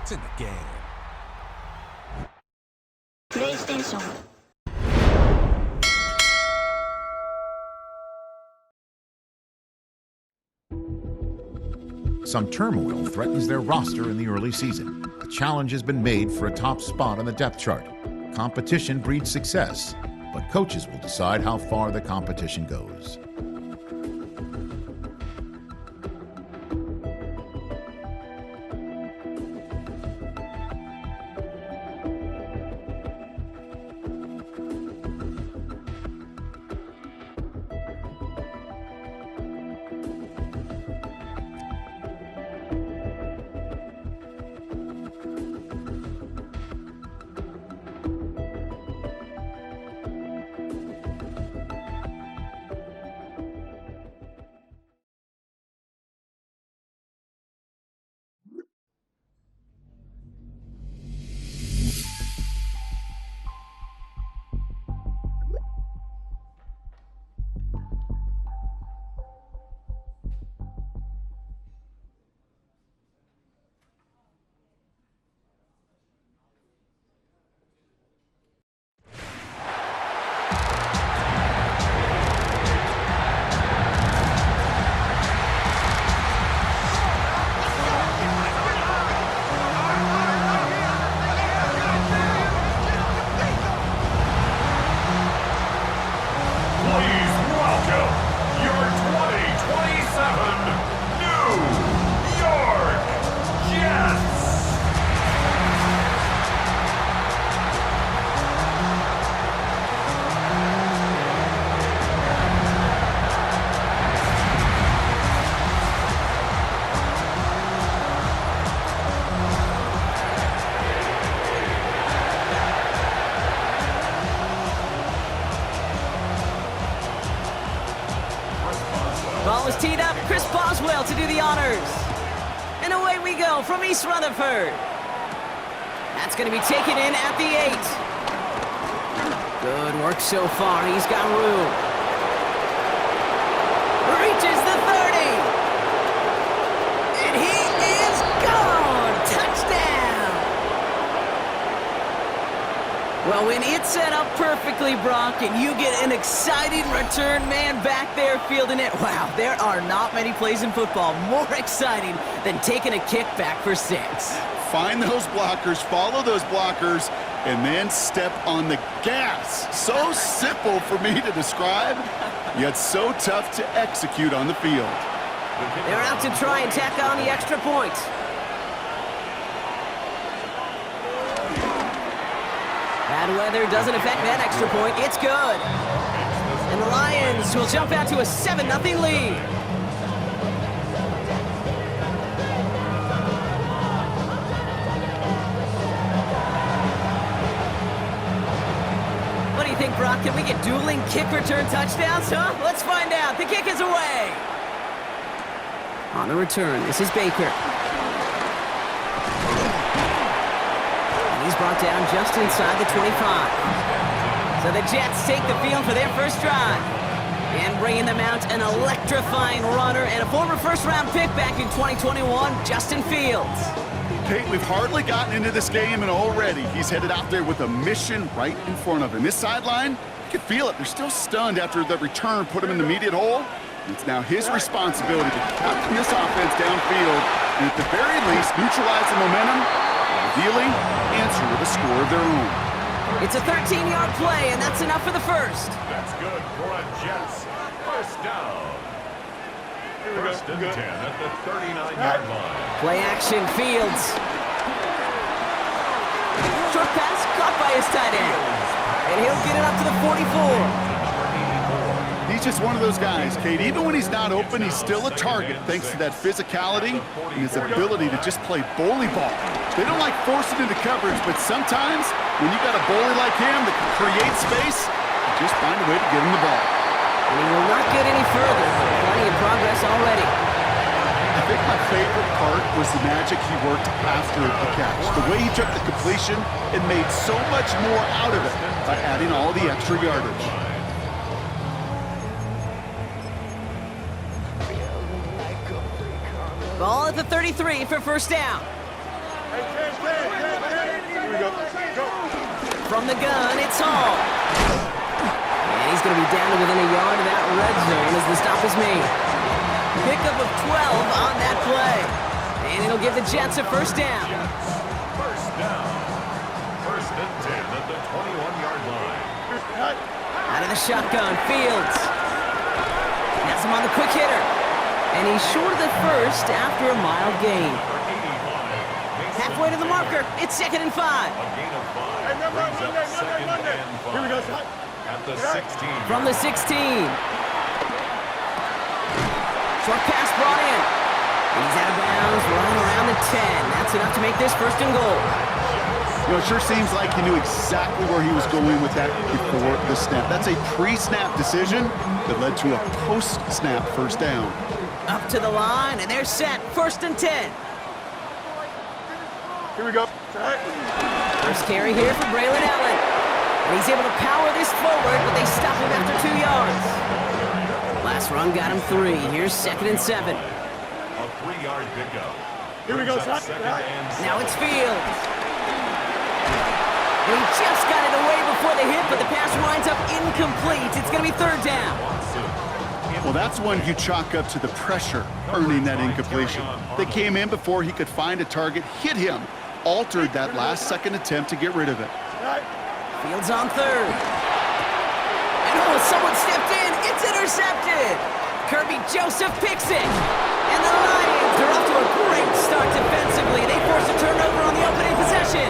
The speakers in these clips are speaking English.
It's in the game. PlayStation. Some turmoil threatens their roster in the early season. A challenge has been made for a top spot on the depth chart. Competition breeds success, but coaches will decide how far the competition goes. Ball is teed up. Chris Boswell to do the honors. And away we go from East Rutherford. That's going to be taken in at the 8. Good work so far. He's got room. Reaches the 30. And he is gone. Touchdown. Well, when it's set up perfectly, Brock, and you get an exciting return man back there fielding it, wow, there are not many plays in football more exciting than taking a kickback for 6. Find those blockers, follow those blockers, and then step on the gas. So simple for me to describe, yet so tough to execute on the field. They're out to try and tack on the extra point. Bad weather doesn't affect that extra point. It's good. And the Lions will jump out to a 7-0 lead. What do you think, Brock? Can we get dueling kick return touchdowns, huh? Let's find out. The kick is away. On the return, this is Baker. He's brought down just inside the 25. So the Jets take the field for their first drive. And bringing them out an electrifying runner and a former first-round pick back in 2021, Justin Fields. Kate, we've hardly gotten into this game, and already he's headed out there with a mission right in front of him. This sideline, you can feel it. They're still stunned after the return put him in the immediate hole. It's now his responsibility to captain this offense downfield and at the very least neutralize the momentum, ideally answer with a score of their own. It's a 13-yard play, and that's enough for the first. That's good for a Jets first down. First and 10 at the 39-yard line. Play action, Fields. Short pass caught by his tight end. And he'll get it up to the 44. He's just one of those guys, Kate. Even when he's not open, he's still a target thanks to that physicality and his ability to just play bully ball. They don't like forcing into coverage, but sometimes when you got a bully like him that can create space, you just find a way to get him the ball. And he will not get any further. Plenty of progress already. I think my favorite part was the magic he worked after the catch. The way he took the completion and made so much more out of it by adding all the extra yardage. Ball at the 33 for first down. Here we go. Go. From the gun, it's Hall. And he's going to be down to within a yard of that red zone as the stop is made. Pickup of 12 on that play. And it'll give the Jets a first down. First down. First and 10 at the 21-yard line. Out of the shotgun, Fields. Has him on the quick hitter. And he's short of the first after a mild gain. Halfway to the marker, it's 2nd and 5. A gain of 5 brings up 2nd and 5. Here we go. At the 16. From the 16. Short pass brought in. And he's out of bounds, running around the 10. That's enough to make this first and goal. You know, it sure seems like he knew exactly where he was going with that before the snap. That's a pre-snap decision that led to a post-snap first down. Up to the line, and they're set. 1st and 10. Here we go. First carry here for Braylon Allen. And he's able to power this forward, but they stop him after 2 yards. Last run got him 3. Here's 2nd and 7. A 3-yard pickup. Here we go. Now it's Fields. And he just got it away before the hit, but the pass winds up incomplete. It's going to be 3rd down. Well, that's one you chalk up to the pressure earning that incompletion. They came in before he could find a target, hit him, altered that last-second attempt to get rid of it. Fields on 3rd. And oh, someone stepped in. It's intercepted. Kirby Joseph picks it. And the Lions are off to a great start defensively. They forced a turnover on the opening possession.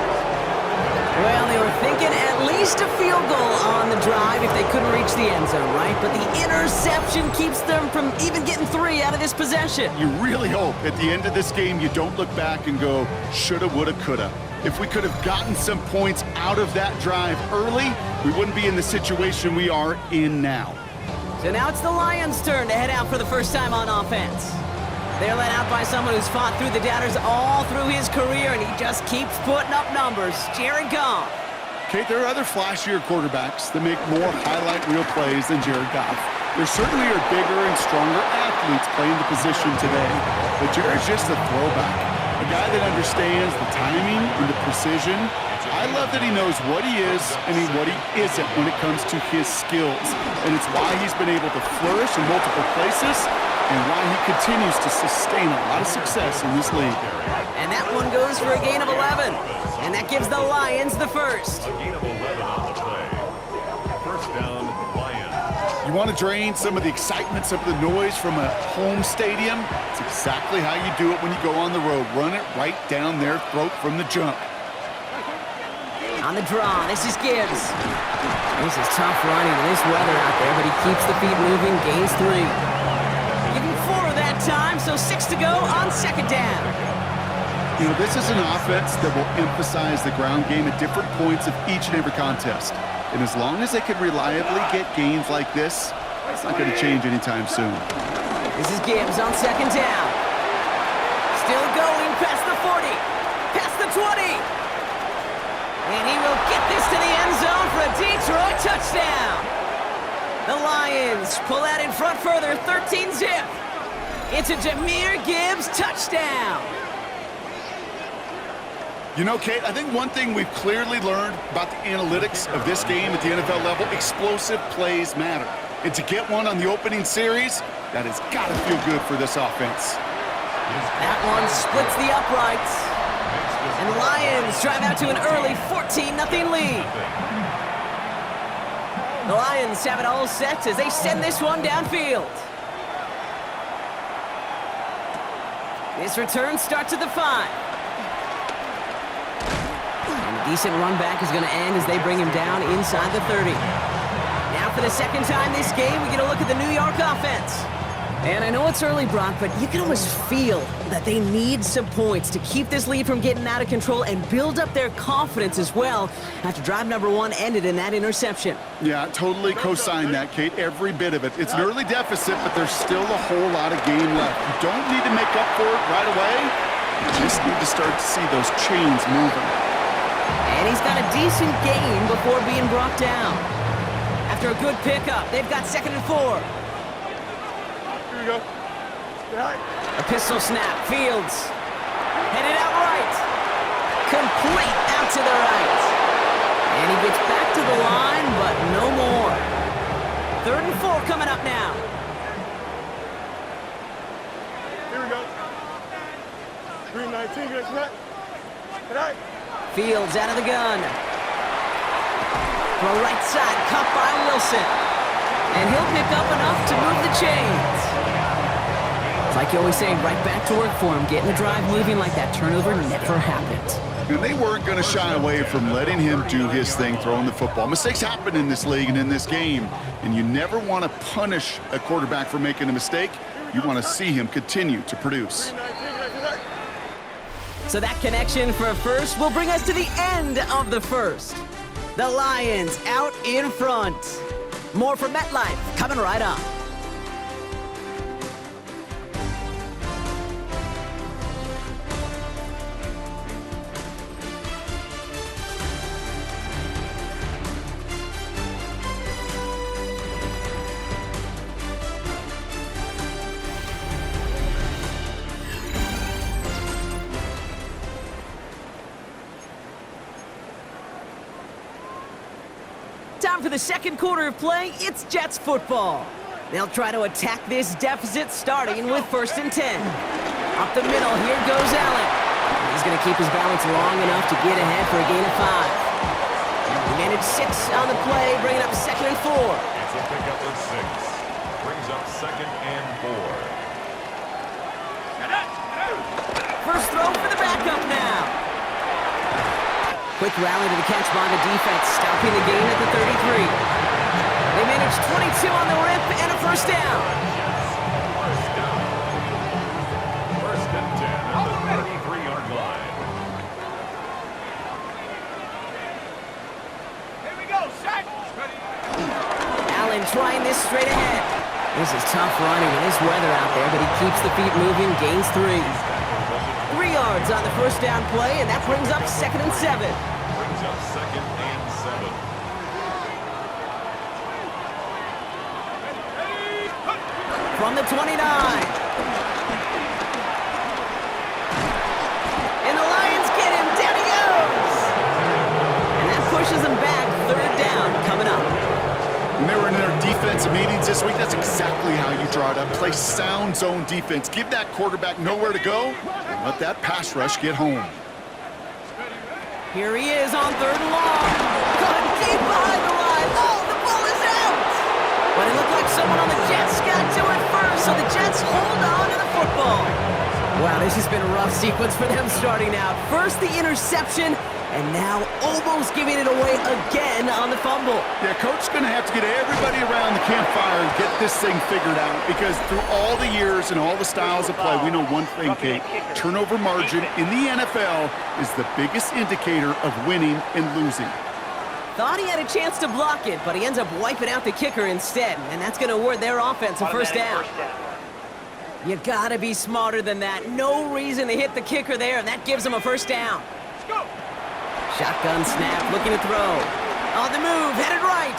Well, they were thinking at least a field goal on the drive if they couldn't reach the end zone, right? But the interception keeps them from even getting 3 out of this possession. You really hope at the end of this game you don't look back and go, shoulda, woulda, coulda. If we could have gotten some points out of that drive early, we wouldn't be in the situation we are in now. So now it's the Lions' turn to head out for the first time on offense. They're led out by someone who's fought through the doubters all through his career, and he just keeps putting up numbers. Jared Goff. Kate, there are other flashier quarterbacks that make more highlight reel plays than Jared Goff. There certainly are bigger and stronger athletes playing the position today, but Jared's just a throwback. A guy that understands the timing and the precision. I love that he knows what he is and what he isn't when it comes to his skills. And it's why he's been able to flourish in multiple places and why he continues to sustain a lot of success in this league. And that one goes for a gain of 11. And that gives the Lions the first. A gain of 11 on the play. First down, Lions. You want to drain some of the excitement, some of the noise from a home stadium? It's exactly how you do it when you go on the road. Run it right down their throat from the jump. On the draw, this is Gibbs. This is tough running in this weather out there, but he keeps the feet moving, gains 3. Give him 4 that time, so 6 to go on 2nd down. You know, this is an offense that will emphasize the ground game at different points of each and every contest. And as long as they can reliably get gains like this, it's not going to change anytime soon. This is Gibbs on 2nd down. Still going past the 40, past the 20. And he will get this to the end zone for a Detroit touchdown. The Lions pull out in front further, 13-zip. It's a Jahmyr Gibbs touchdown. You know, Kate, I think one thing we've clearly learned about the analytics of this game at the NFL level, explosive plays matter. And to get one on the opening series, that has got to feel good for this offense. That one splits the uprights. And the Lions drive out to an early 14-0 lead. The Lions have it all set as they send this one downfield. This return starts at the 5. And a decent run back is going to end as they bring him down inside the 30. Now for the second time this game, we get a look at the New York offense. And I know it's early, Brock, but you can almost feel that they need some points to keep this lead from getting out of control and build up their confidence as well after drive number 1 ended in that interception. Yeah, totally co-sign that, Kate, every bit of it. It's an early deficit, but there's still a whole lot of game left. You don't need to make up for it right away. You just need to start to see those chains moving. And he's got a decent gain before being brought down. After a good pickup, they've got 2nd and 4. Go. A pistol snap. Fields headed out right. Complete out to the right. And he gets back to the line, but no more. 3rd and 4 coming up now. Here we go. 319, get it. Tonight. Fields out of the gun. Throw right side, caught by Wilson. And he'll pick up enough to move the chains. Like you always say, right back to work for him. Getting the drive moving like that turnover never happened. And they weren't going to shy away from letting him do his thing, throwing the football. Mistakes happen in this league and in this game, and you never want to punish a quarterback for making a mistake. You want to see him continue to produce. 319, get it. So that connection for first will bring us to the end of the first. The Lions out in front. More from MetLife coming right up. Time for the second quarter of play. It's Jets football. They'll try to attack this deficit starting with 1st and 10. Up the middle, here goes Allen. He's going to keep his balance long enough to get ahead for a gain of 5. He managed 6 on the play, bringing up 2nd and 4. It's a pickup of 6. Brings up 2nd and 4. First throw for the backup now. Quick rally to the catch by the defense, stopping the game at the 33. They managed 22 on the rip and a first down. First down. 1st and 10 at the 33-yard line. Here we go, sack. Allen trying this straight ahead. This is tough running in this weather out there, but he keeps the feet moving, gains 3. 3 yards on the first down play, and that brings up 2nd and 7. Brings up 2nd and 7. From the 29. And the Lions get him. Down he goes. And that pushes him back. 3rd down coming up. When they were in their defensive meetings this week, that's exactly how you draw it up. Play sound zone defense. Give that quarterback nowhere to go, and let that pass rush get home. Here he is on 3rd and long. Caught deep behind the line. Oh, the ball is out. But it looked like someone on the Jets got to it first, so the Jets hold on to the football. Wow, this has been a rough sequence for them starting out. First the interception, and now almost giving it away again on the fumble. Yeah, Coach's going to have to get everybody around the campfire and get this thing figured out, because through all the years and all the styles of play, we know one thing, Kate. Turnover margin in the NFL is the biggest indicator of winning and losing. Thought he had a chance to block it, but he ends up wiping out the kicker instead, and that's going to award their offense a first down. You got to be smarter than that. No reason to hit the kicker there, and that gives him a first down. Shotgun snap, looking to throw. On the move, headed right.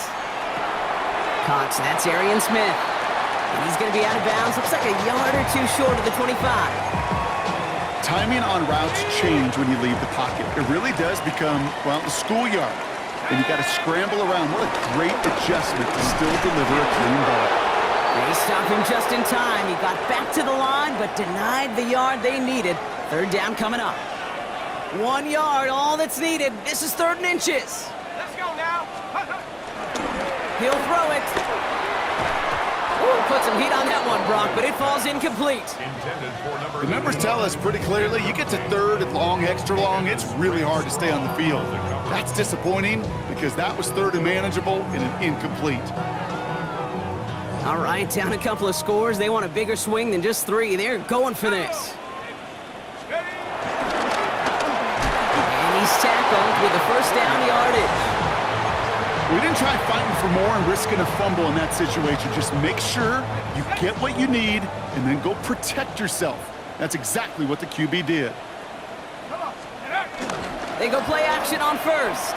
Caught, that's Arian Smith. And he's going to be out of bounds. Looks like a yard or 2 short of the 25. Timing on routes change when you leave the pocket. It really does become, well, the schoolyard. And you got to scramble around. What a great adjustment to still deliver a clean ball. They stopped him just in time. He got back to the line, but denied the yard they needed. 3rd down coming up. 1 yard, all that's needed. This is 3rd and inches. Let's go now. He'll throw it. Ooh, put some heat on that one, Brock, but it falls incomplete. Intended for number The numbers tell us pretty clearly, you get to 3rd and long, extra long, it's really hard to stay on the field. That's disappointing because that was 3rd and manageable and an incomplete. All right, down a couple of scores. They want a bigger swing than just 3. They're going for this. And he's tackled with the first down yardage. We didn't try fighting for more and risking a fumble in that situation. Just make sure you get what you need and then go protect yourself. That's exactly what the QB did. They go play action on first.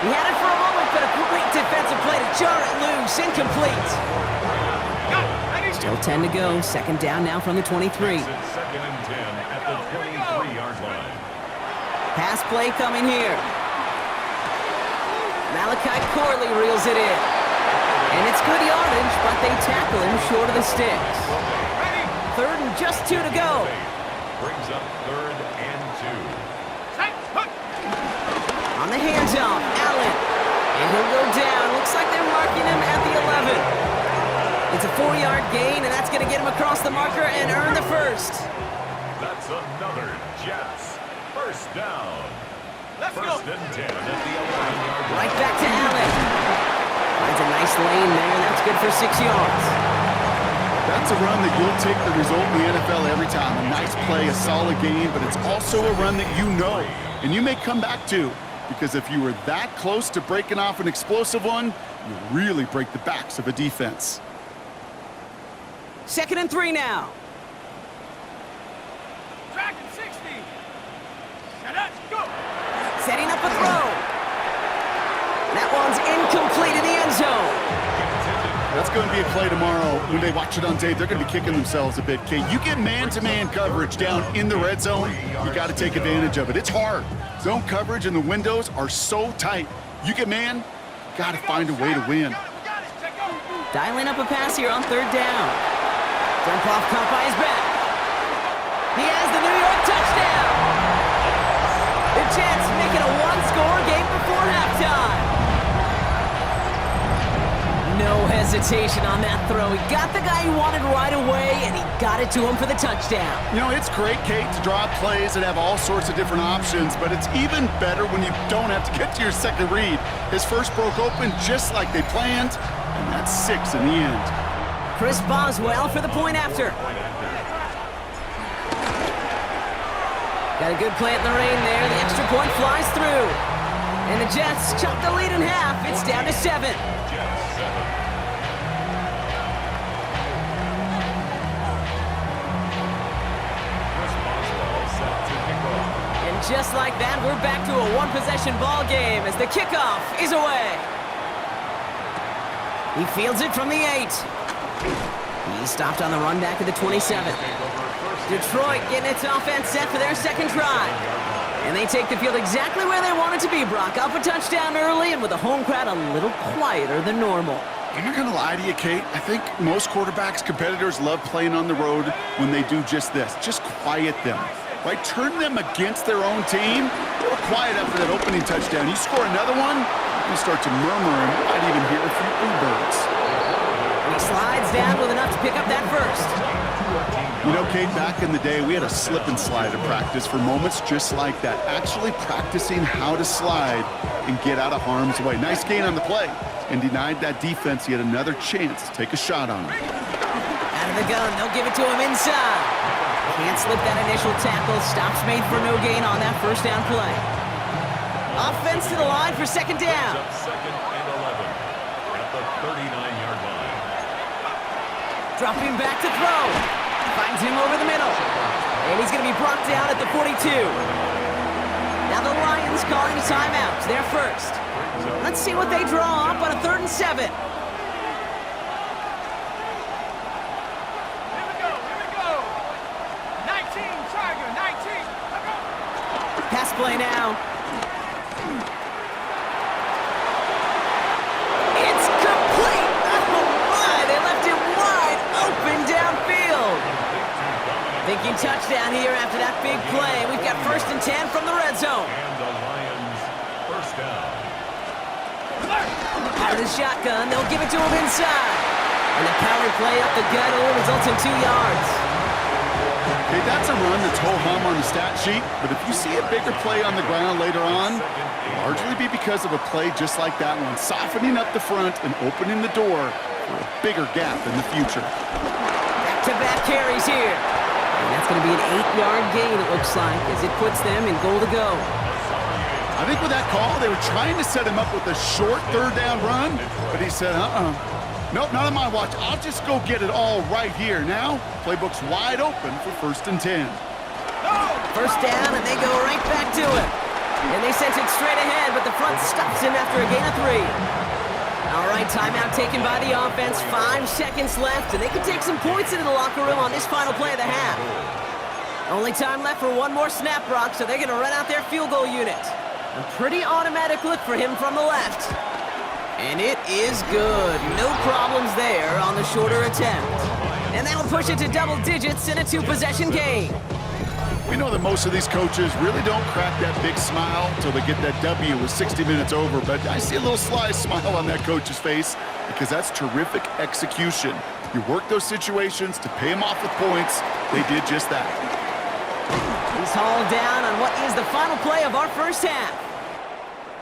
He had it for a moment, but a great defensive play to jar it loose. Incomplete. Still 10 to go. Second down now from the 23. It's second and 10 at the 23-yard line. Pass play coming here. Malachi Corley reels it in. And it's good yardage, but they tackle him short of the sticks. Third and just 2 to go. Brings up third and 2. On the handoff, Allen. And he'll go down. Looks like they're marking him at the 11. It's a 4-yard gain, and that's going to get him across the marker and earn the first. That's another Jets. First down. First and 10 at the 11-yard line. Right back to Allen. Finds a nice lane there, and that's good for 6 yards. That's a run that you'll take the result in the NFL every time. A nice play, a solid game, but it's also a run that you know and you may come back to, because if you were that close to breaking off an explosive one, you really break the backs of a defense. Second and 3 now. Track at 60. Set up, go. Setting up a throw. That one's incomplete in the end zone. That's going to be a play tomorrow. When they watch it on tape, they're going to be kicking themselves a bit, Kate. You get man-to-man coverage down in the red zone, you got to take advantage of it. It's hard. Zone coverage and the windows are so tight. You get man, got to find a way to win. Dialing up a pass here on third down. Dump off caught by his back. He has the New York touchdown. The Jets make it a one-score game before halftime. No hesitation on that throw. He got the guy he wanted right away, and he got it to him for the touchdown. You know, it's great, Kate, to draw up plays and have all sorts of different options, but it's even better when you don't have to get to your second read. His first broke open just like they planned, and that's 6 in the end. Chris Boswell for the point after. Got a good play in the rain there. The extra point flies through. And the Jets chop the lead in half. It's down to 7. And just like that, we're back to a one-possession ball game as the kickoff is away. He fields it from the 8. He stopped on the run back at the 27. Detroit getting its offense set for their second drive. And they take the field exactly where they want it to be, Brock. Up a touchdown early and with a home crowd a little quieter than normal. I'm not going to lie to you, Kate. I think most quarterbacks, competitors love playing on the road when they do just this. Just quiet them, right? Turn them against their own team. A little quiet after that opening touchdown. You score another one, you start to murmur and you might even hear a few bluebirds. He slides down with enough to pick up that first. You know, Kate, back in the day, we had a slip and slide at practice for moments just like that. Actually practicing how to slide and get out of harm's way. Nice gain on the play, and denied that defense yet another chance to take a shot on him. Out of the gun, they'll give it to him inside. Can't slip that initial tackle. Stops made for no gain on that first down play. Offense to the line for second down. Second and 11 at the 39-yard line. Dropping back to throw. Finds him over the middle. And he's going to be brought down at the 42. Now the Lions calling a timeout. They're first. Let's see what they draw up on a 3rd and 7. Here we go. 19, Tiger, 19. Pass play now. It's complete. Oh my, they left it wide open downfield. Thinking touchdown here after that big play. We've got 1st and 10 from the red zone. And the Lions first down. Out of the shotgun, they'll give it to him inside. And the power play up the gut only results in 2 yards. Hey, that's a run that's ho-hum on the stat sheet, but if you see a bigger play on the ground later on, it'll largely be because of a play just like that one, softening up the front and opening the door for a bigger gap in the future. Back-to-back carries here. And that's going to be an 8-yard gain, it looks like, as it puts them in goal to go. I think with that call, they were trying to set him up with a short 3rd down run, but he said, nope, not on my watch. I'll just go get it all right here. Now, playbook's wide open for 1st and 10. First down, and they go right back to it. And they sent it straight ahead, but the front stops him after a gain of 3. All right, timeout taken by the offense. 5 seconds left, and they can take some points into the locker room on this final play of the half. Only time left for one more snap, Brock, so they're going to run out their field goal unit. A pretty automatic look for him from the left. And it is good. No problems there on the shorter attempt. And that'll push it to double digits in a 2-possession game. We know that most of these coaches really don't crack that big smile until they get that W with 60 minutes over, but I see a little sly smile on that coach's face because that's terrific execution. You work those situations to pay them off with points. They did just that. He's hauled down on what is the final play of our first half.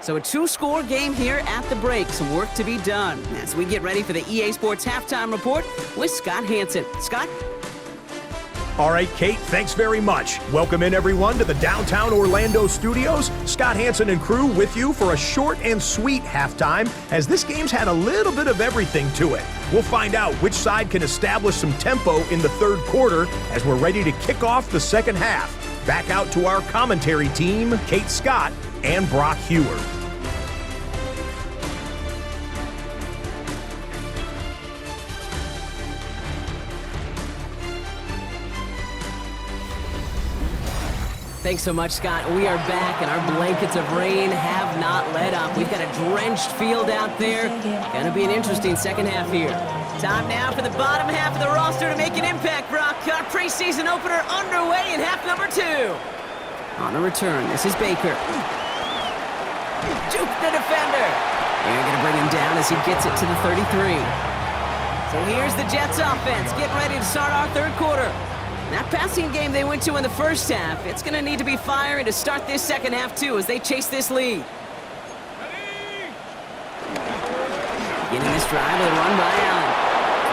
So a 2-score game here at the break. Some work to be done as we get ready for the EA Sports Halftime Report with Scott Hansen. Scott? All right, Kate, thanks very much. Welcome in, everyone, to the downtown Orlando studios. Scott Hansen and crew with you for a short and sweet halftime, as this game's had a little bit of everything to it. We'll find out which side can establish some tempo in the third quarter as we're ready to kick off the second half. Back out to our commentary team, Kate Scott and Brock Hewer. Thanks so much, Scott. We are back, and our blankets of rain have not let up. We've got a drenched field out there. Gonna be an interesting second half here. Time now for the bottom half of the roster to make an impact, Brock. Our preseason opener underway in half number 2. On the return, this is Baker. Juke the defender. They're gonna bring him down as he gets it to the 33. So here's the Jets offense, getting ready to start our third quarter. That passing game they went to in the first half, it's going to need to be firing to start this second half, too, as they chase this lead. Beginning this drive with a run by Allen.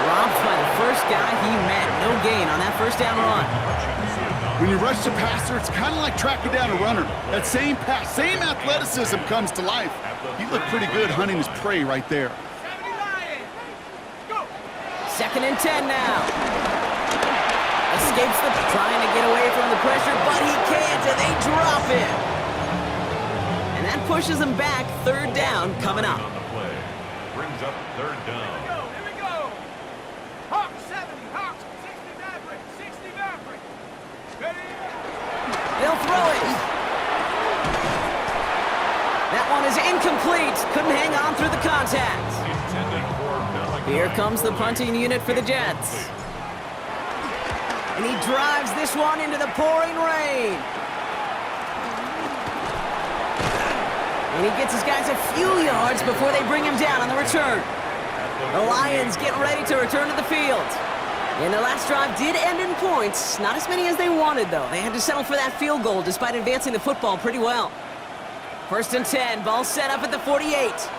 Dropped by the first guy he met. No gain on that first down run. When you rush the passer, it's kind of like tracking down a runner. That same pass, same athleticism comes to life. He looked pretty good hunting his prey right there. 2nd and 10 now. Escapes trying to get away from the pressure, but he can't, and they drop it. And that pushes them back. 3rd down coming up. On the play. Brings up 3rd down. Here we go. Hawks 70, Hawks 60 Maverick, 60 Maverick. Ready? They'll throw it. That one is incomplete. Couldn't hang on through the contact. Intended for Malachi. Here comes the punting unit for the Jets. And he drives this one into the pouring rain. And he gets his guys a few yards before they bring him down on the return. The Lions getting ready to return to the field. And the last drive did end in points. Not as many as they wanted, though. They had to settle for that field goal despite advancing the football pretty well. 1st and 10, ball set up at the 48.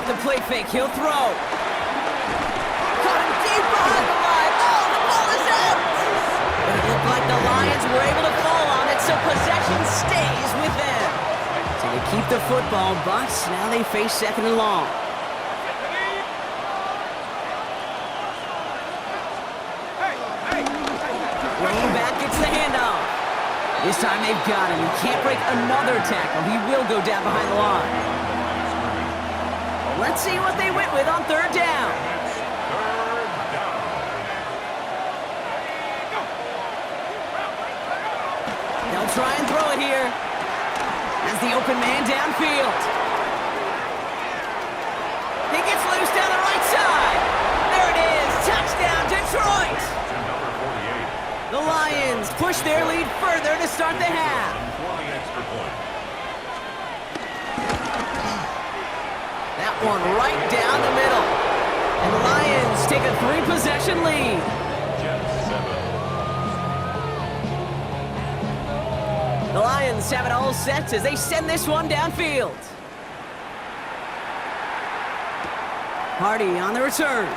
The play fake, he'll throw. Caught him deep behind the line. Oh, the ball is out! But it looked like the Lions were able to fall on it, so possession stays with them. So they keep the football, but now they face 2nd and long. Running back gets the handoff. This time they've got him. He can't break another tackle. He will go down behind the line. Let's see what they went with on 3rd down. They'll try and throw it here. As the open man downfield. He gets loose down the right side. There it is. Touchdown, Detroit. The Lions push their lead further to start the half. That one right down the middle. And the Lions take a 3-possession lead. The Lions have it all set as they send this one downfield. Hardy on the return.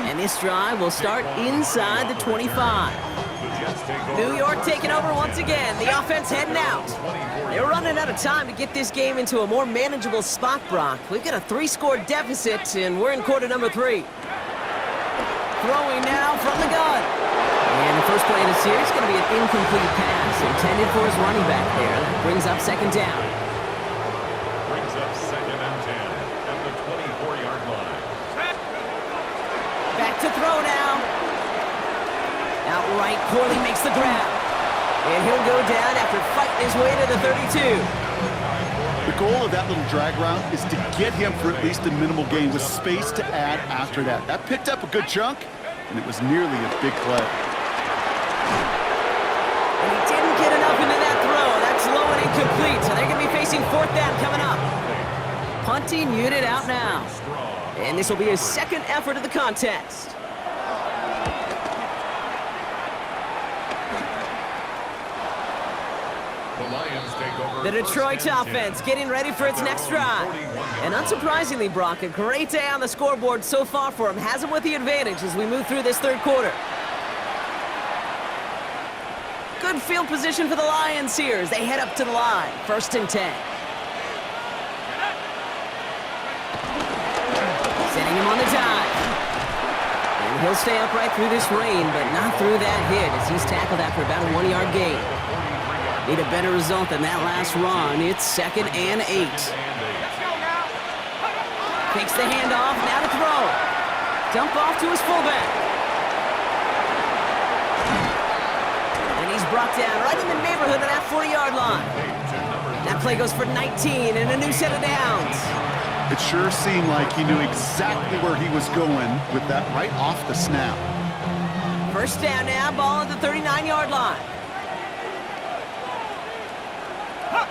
And this drive will start inside the 25. New York taking over once again. The offense heading out. They're running out of time to get this game into a more manageable spot, Brock. We've got a 3-score deficit, and we're in quarter number 3. Throwing now from the gun. And the first play of the series is going to be an incomplete pass intended for his running back there. That brings up second down. Brings up 2nd and 10 at the 24-yard line. Back to throw now. Outright, Corley makes the grab. And he'll go down after fighting his way to the 32. The goal of that little drag route is to get him for at least a minimal gain with space to add after that. That picked up a good chunk, and it was nearly a big play. And he didn't get enough into that throw. That's low and incomplete, so they're going to be facing 4th down coming up. Punting unit out now. And this will be his second effort of the contest. The Detroit offense getting ready for its next drive. And unsurprisingly, Brock, a great day on the scoreboard so far for him. Has him with the advantage as we move through this third quarter. Good field position for the Lions here as they head up to the line. 1st and 10. Setting him on the dive. And he'll stay upright through this rain, but not through that hit as he's tackled after about a 1-yard gain. Need a better result than that last run. It's 2nd and 8. Takes the handoff, now to throw. Dump off to his fullback. And he's brought down right in the neighborhood of that 40-yard line. That play goes for 19 and a new set of downs. It sure seemed like he knew exactly where he was going with that right off the snap. 1st down now, ball at the 39-yard line.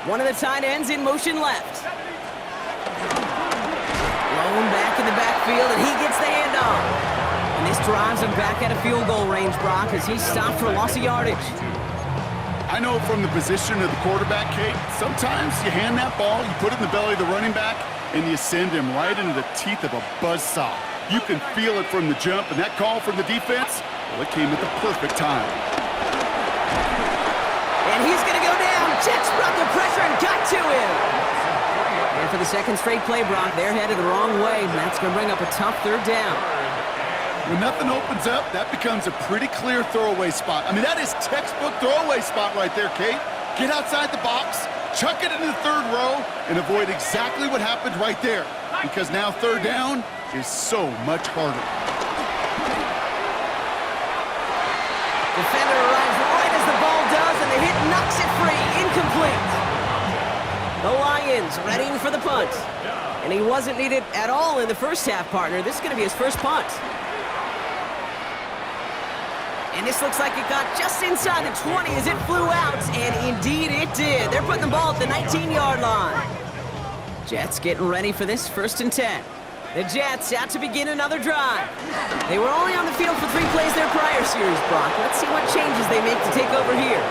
One of the tight ends in motion left. Blown back in the backfield, and he gets the handoff. And this drives him back out of field goal range, Brock, as he's stopped for loss of yardage. I know from the position of the quarterback, Kate, sometimes you hand that ball, you put it in the belly of the running back, and you send him right into the teeth of a buzzsaw. You can feel it from the jump, and that call from the defense, well, it came at the perfect time. And he's going to go down. Jets brought the pressure and got to him. And for the second straight play, Brock, they're headed the wrong way, and that's going to bring up a tough 3rd down. When nothing opens up, that becomes a pretty clear throwaway spot. I mean, that is textbook throwaway spot right there, Kate. Get outside the box, chuck it into the 3rd row, and avoid exactly what happened right there. Because now 3rd down is so much harder. Defender arrives right as the ball does, and the hit knocks it free. Incomplete. The Lions readying for the punt. And he wasn't needed at all in the first half, partner. This is going to be his first punt. And this looks like it got just inside the 20 as it flew out, and indeed it did. They're putting the ball at the 19-yard line. Jets getting ready for this 1st and 10. The Jets out to begin another drive. They were only on the field for 3 plays their prior series, Brock. Let's see what changes they make to take over here.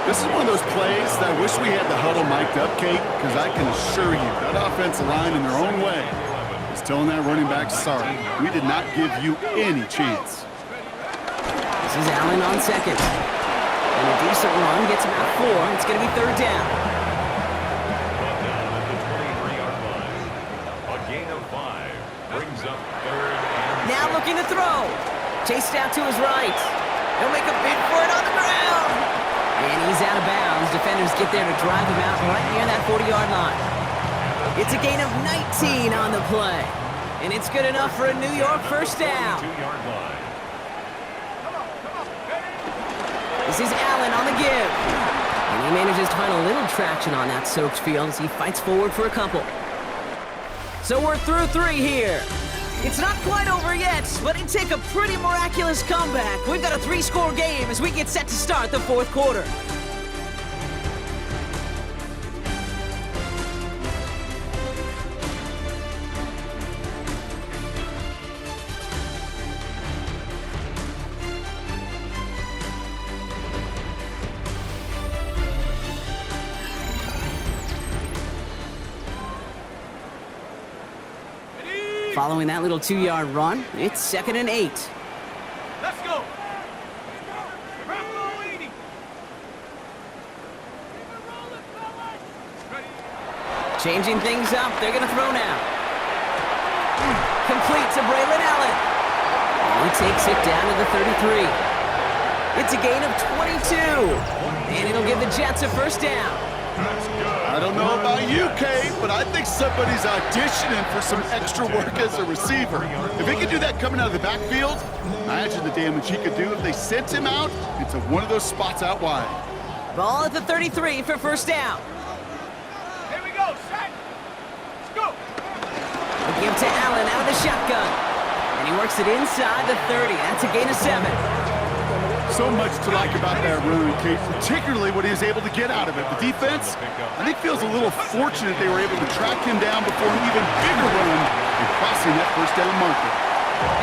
This is one of those plays that I wish we had the huddle mic'd up, Kate, because I can assure you that offensive line in their own way is telling that running back, sorry, we did not give you any chance. This is Allen on 2nd. And a decent run gets him out 4. It's going to be 3rd down. Down at the 23-yard line. A gain of 5 brings up 3rd and Now looking to throw. Chased out to his right. He'll make a bid for it on the ground. And he's out of bounds. Defenders get there to drive him out right near that 40-yard line. It's a gain of 19 on the play. And it's good enough for a New York 1st down. 2-yard line. This is Allen on the give. And he manages to find a little traction on that soaked field as he fights forward for a couple. So we're through 3 here. It's not quite over yet, but it'd take a pretty miraculous comeback. We've got a 3-score game as we get set to start the 4th quarter. Following that little 2-yard run, it's 2nd and 8. Let's go. Changing things up, they're going to throw now. Complete to Braylon Allen. And he takes it down to the 33. It's a gain of 22. And it'll give the Jets a first down. I don't know about you, Kate, but I think somebody's auditioning for some extra work as a receiver. If he could do that coming out of the backfield, imagine the damage he could do if they sent him out into one of those spots out wide. Ball at the 33 for first down. Here we go, set. Let's go. They give to Allen out of the shotgun. And he works it inside the 30. That's a gain of 7. So much to like about that run, Kate, particularly what he was able to get out of it. The defense, I think, feels a little fortunate they were able to track him down before an even bigger run and crossing that first down marker.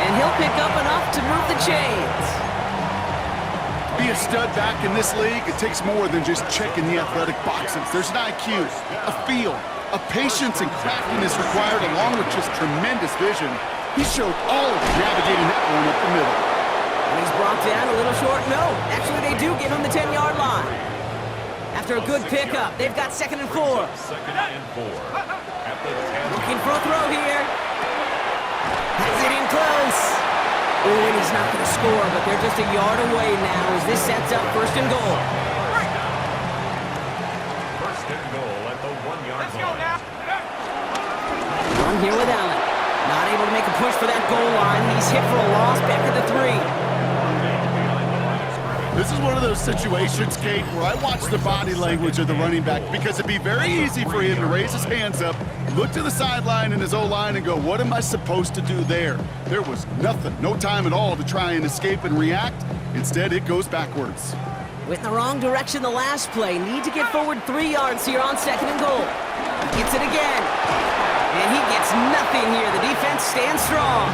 And he'll pick up enough to move the chains. To be a stud back in this league, it takes more than just checking the athletic boxes. There's an IQ, a feel, a patience and craftiness required along with just tremendous vision. He showed all of it navigating that run up the middle. And he's brought down a little short. No, actually they do give him the 10-yard line. After a good pickup, they've got 2nd and 4. Second and 4. At the 10. Looking for a throw here. Has it in close. Oh, and he's not going to score, but they're just a yard away now as this sets up 1st and goal. First and goal at the 1-yard Let's go line. now. Run here with Allen. Not able to make a push for that goal line. He's hit for a loss back at the 3. This is one of those situations, Kate, where I watch the body language of the running back because it'd be very easy for him to raise his hands up, look to the sideline in his O-line and go, what am I supposed to do there? There was nothing, no time at all to try and escape and react. Instead, it goes backwards. Went in the wrong direction the last play. Need to get forward 3 yards here on 2nd and goal. He gets it again. And he gets nothing here. The defense stands strong.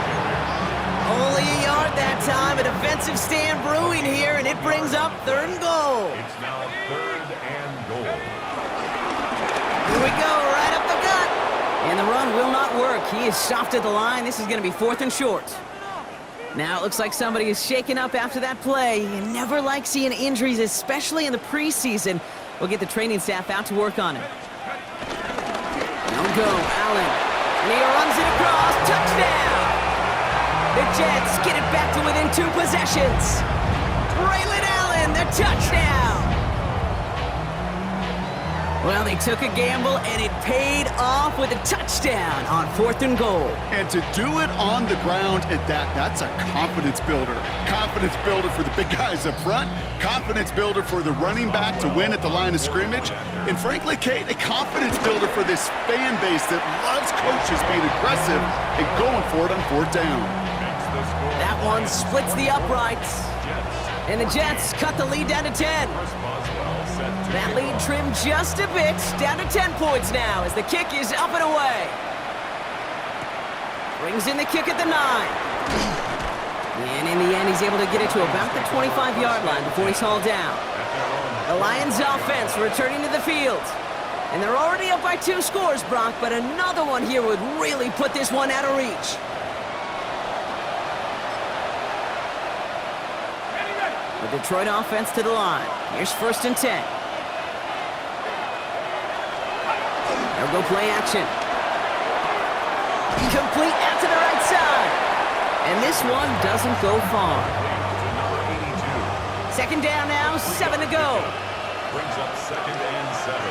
Only a yard that time. A defensive stand brewing here, and it brings up 3rd and goal. It's now 3rd and goal. Here we go, right up the gut. And the run will not work. He is stopped at the line. This is going to be 4th and short. Now it looks like somebody is shaken up after that play. You never like seeing injuries, especially in the preseason. We'll get the training staff out to work on it. Now go, Allen. And he runs it across. Touchdown! The Jets get it back to within 2 possessions. Braylon Allen, the touchdown! Well, they took a gamble, and it paid off with a touchdown on 4th and goal. And to do it on the ground at that, that's a confidence builder. Confidence builder for the big guys up front. Confidence builder for the running back to win at the line of scrimmage. And frankly, Kate, a confidence builder for this fan base that loves coaches being aggressive and going for it on 4th down. That one splits the uprights. And the Jets cut the lead down to 10. That lead trimmed just a bit, down to 10 points now as the kick is up and away. Brings in the kick at the 9. And in the end, he's able to get it to about the 25-yard line before he's hauled down. The Lions offense returning to the field. And they're already up by 2 scores, Brock, but another one here would really put this one out of reach. The Detroit offense to the line. Here's 1st and 10. They'll go play action. Complete out to the right side. And this one doesn't go far. 2nd down now, 7 to go. Brings up 2nd and 7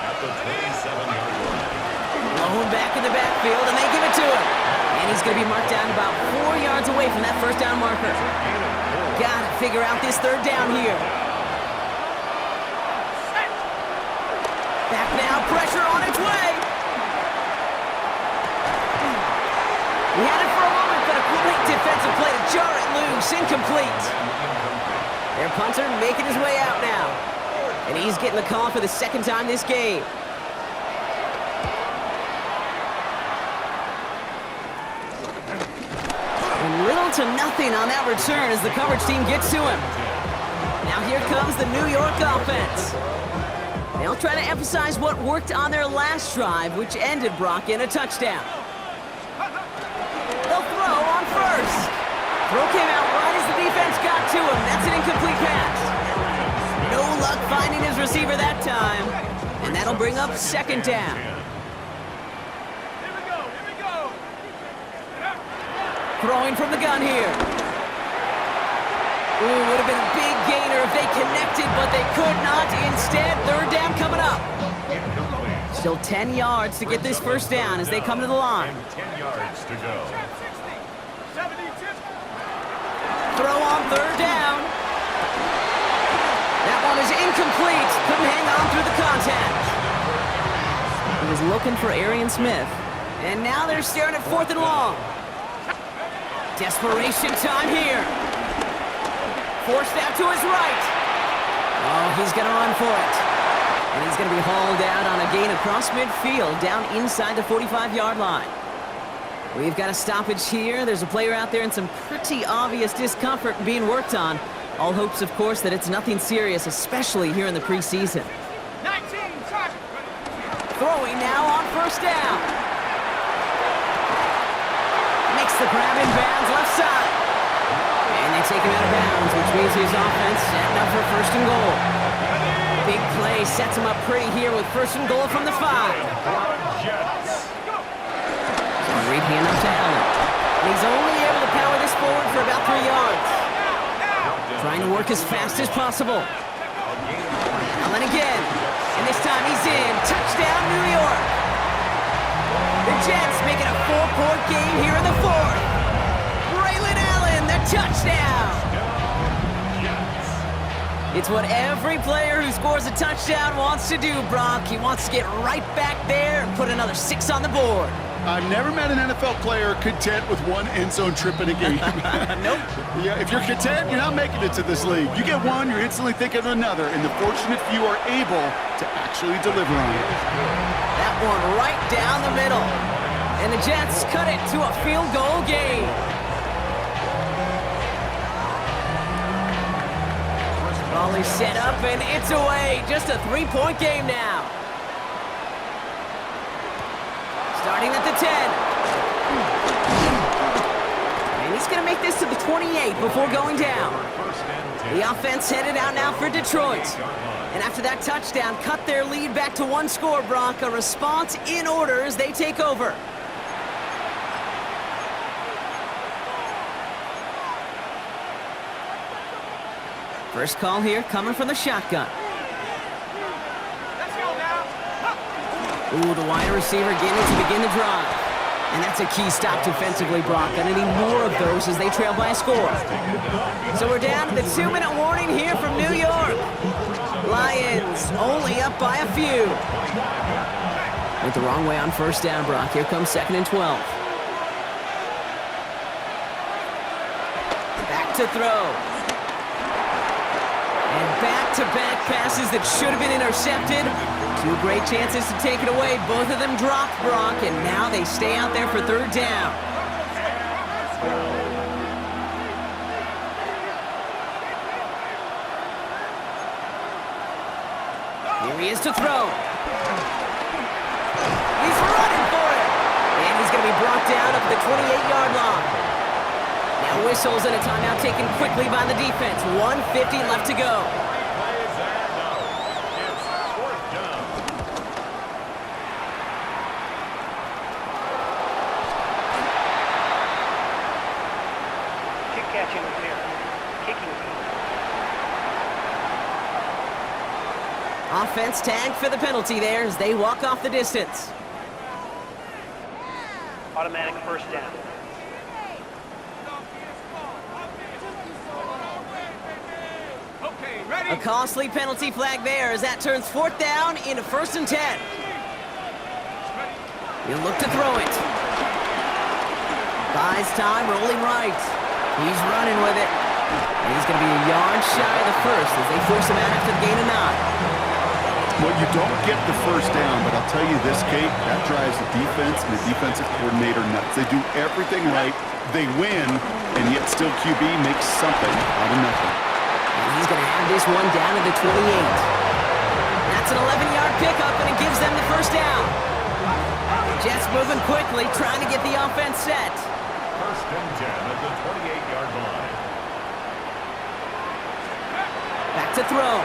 at the 27-yard line. Lone back in the backfield, and they give it to him. And he's going to be marked down about 4 yards away from that 1st down marker. Gotta figure out this 3rd down here. Back now, pressure on its way. He had it for a moment, but a great defensive play to jar it loose. Incomplete. Their punter making his way out now. And he's getting the call for the 2nd time this game. And little to nothing on that return as the coverage team gets to him. Now here comes the New York offense. They'll try to emphasize what worked on their last drive, which ended, Brock, in a touchdown. They'll throw on 1st. Throw came out right as the defense got to him. That's an incomplete pass. No luck finding his receiver that time. And that'll bring up 2nd down. Here we go. Throwing from the gun here. Ooh, would have been a big gainer if they connected, but they could not. Instead, third down coming up. Incomplete. Still 10 yards to get this first down as they come to the line. And 10 yards to go. 72. Throw on third down. That one is incomplete. Couldn't hang on through the contact. He was looking for Arian Smith. And now they're staring at 4th and long. Desperation time here. Forced out to his right. Oh, he's going to run for it. And he's going to be hauled out on a gain across midfield down inside the 45-yard line. We've got a stoppage here. There's a player out there in some pretty obvious discomfort being worked on. All hopes, of course, that it's nothing serious, especially here in the preseason. 19, touch. Throwing now on first down. Makes the grab in bounds left side. And they take him out of bounds, which means his offense setting up for 1st and goal. Big play sets him up pretty here with 1st and goal from the 5. Jets. Great handoff to Allen. And he's only able to power this forward for about 3 yards. Trying to work as fast as possible. Allen again. And this time he's in. Touchdown, New York. The Jets make it a 4-point game here in the 4th. Braylon Allen, the touchdown. It's what every player who scores a touchdown wants to do, Brock. He wants to get right back there and put another 6 on the board. I've never met an NFL player content with one end zone trip in a game. Nope. Yeah, if you're content, you're not making it to this league. You get one, you're instantly thinking of another, and the fortunate few are able to actually deliver on it. That one right down the middle. And the Jets cut it to a field goal game. Ball is set up and it's away. Just a 3-point game now. Starting at the 10. And he's going to make this to the 28 before going down. The offense headed out now for Detroit. And after that touchdown, cut their lead back to 1 score, Brock. A response in order as they take over. First call here coming from the shotgun. Let's go now. Ooh, the wide receiver getting to begin the drive. And that's a key stop defensively, Brock. Gonna need more of those as they trail by a score. So we're down to the 2-minute warning here from New York. Lions only up by a few. Went the wrong way on first down, Brock. Here comes 2nd and 12. Back to throw. And back-to-back passes that should have been intercepted. 2 great chances to take it away. Both of them dropped, Brock, and now they stay out there for 3rd down. Here he is to throw. He's running for it. And he's going to be brought down up the 28-yard line. Now whistles and a timeout taken quickly by the defense. 1:50 left to go. Offense tagged for the penalty there as they walk off the distance. Automatic first down. Okay, ready? A costly penalty flag there as that turns 4th down into 1st and 10. He'll look to throw it. Buys time, rolling right. He's running with it. And he's going to be a yard shy of the first as they force him out after the gain of 9. Well, you don't get the first down, but I'll tell you this, Kate, that drives the defense and the defensive coordinator nuts. They do everything right, they win, and yet still QB makes something out of nothing. And he's going to have this one down to the 28. That's an 11-yard pickup, and it gives them the first down. Jets moving quickly, trying to get the offense set. 1st and 10 at the 28-yard line. Back to throw.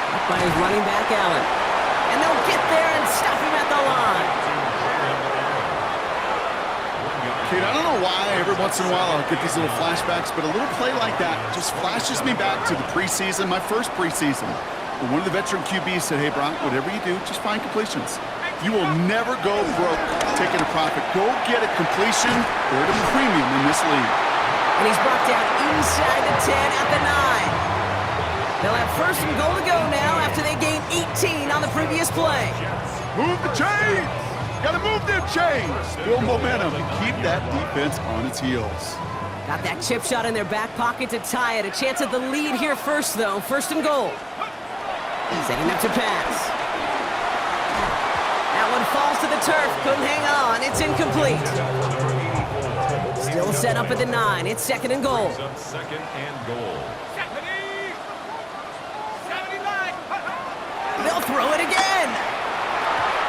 Up by his running back, Allen. And they'll get there and stop him at the line. Kate, I don't know why everybody once in a while I'll get these little flashbacks, but a little play like that just flashes me back to the preseason, my first preseason. When one of the veteran QBs said, hey, Brock, whatever you do, just find completions. You will never go broke taking a profit. Go get a completion or at a premium in this league. And he's brought down inside the 10 at the 9. They'll have first and goal to go now after they gained 18 on the previous play. Move the chains! Gotta move them chains! Build momentum and keep that defense on its heels. Got that chip shot in their back pocket to tie it. A chance at the lead here first, though. First and goal. Setting up to pass. That one falls to the turf. Couldn't hang on. It's incomplete. Still set up at the 9. It's second and goal. Second and goal. They'll throw it again.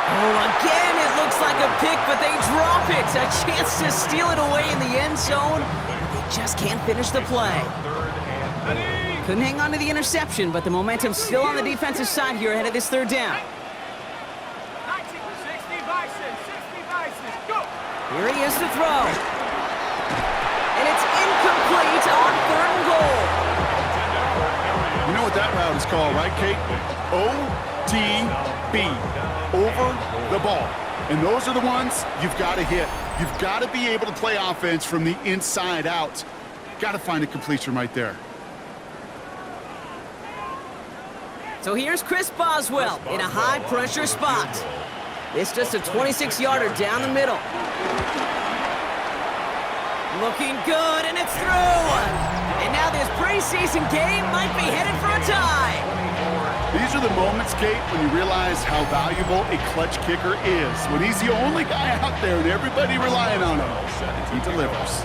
Oh, again, it looks like a pick, but they drop it. A chance to steal it away in the end zone. They just can't finish the play. Couldn't hang on to the interception, but the momentum's still on the defensive side here ahead of this third down. 60 Bison, go! Here he is to throw. And it's incomplete on third and goal. You know what that route is called, right, Kate? OTB. Over the ball. And those are the ones you've got to hit. You've got to be able to play offense from the inside out. Got to find a completion right there. So here's Chris Boswell in a high-pressure spot. It's just a 26-yarder down the middle. Looking good, and it's through. And now this preseason game might be headed for a tie. These are the moments, Kate, when you realize how valuable a clutch kicker is. When he's the only guy out there and everybody relying on him, he delivers.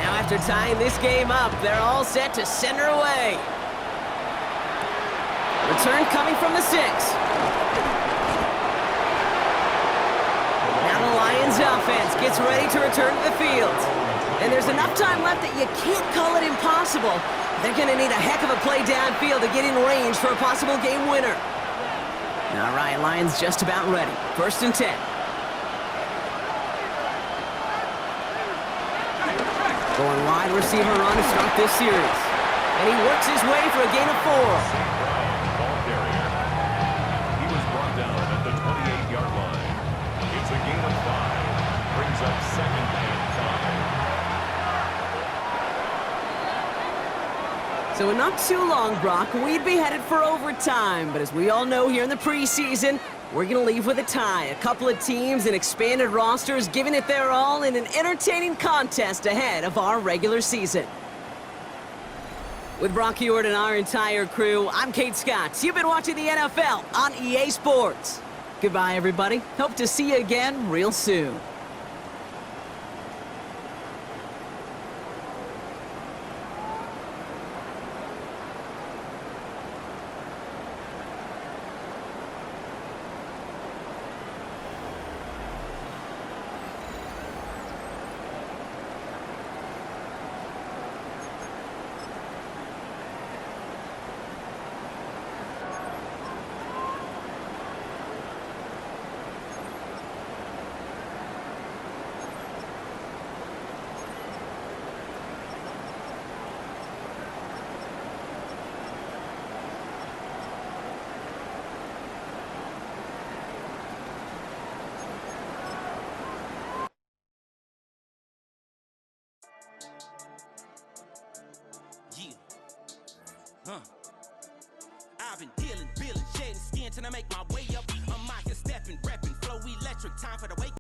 Now after tying this game up, they're all set to send her away. Return coming from the 6. Now the Lions offense gets ready to return to the field. And there's enough time left that you can't call it impossible. They're going to need a heck of a play downfield to get in range for a possible game winner. All right, Lions just about ready. First and 10. Going wide receiver run to start this series. And he works his way for a gain of 4. He was brought down at the 28-yard line. It's a gain of 5. Brings up second and 5. So in not too long, Brock, we'd be headed for overtime. But as we all know here in the preseason, we're going to leave with a tie. A couple of teams and expanded rosters giving it their all in an entertaining contest ahead of our regular season. With Brock Heward and our entire crew, I'm Kate Scott. You've been watching the NFL on EA Sports. Goodbye, everybody. Hope to see you again real soon. I've been dealing, shedding skin till I make my way up. I'm out here stepping, repping, flow electric, time for the wake.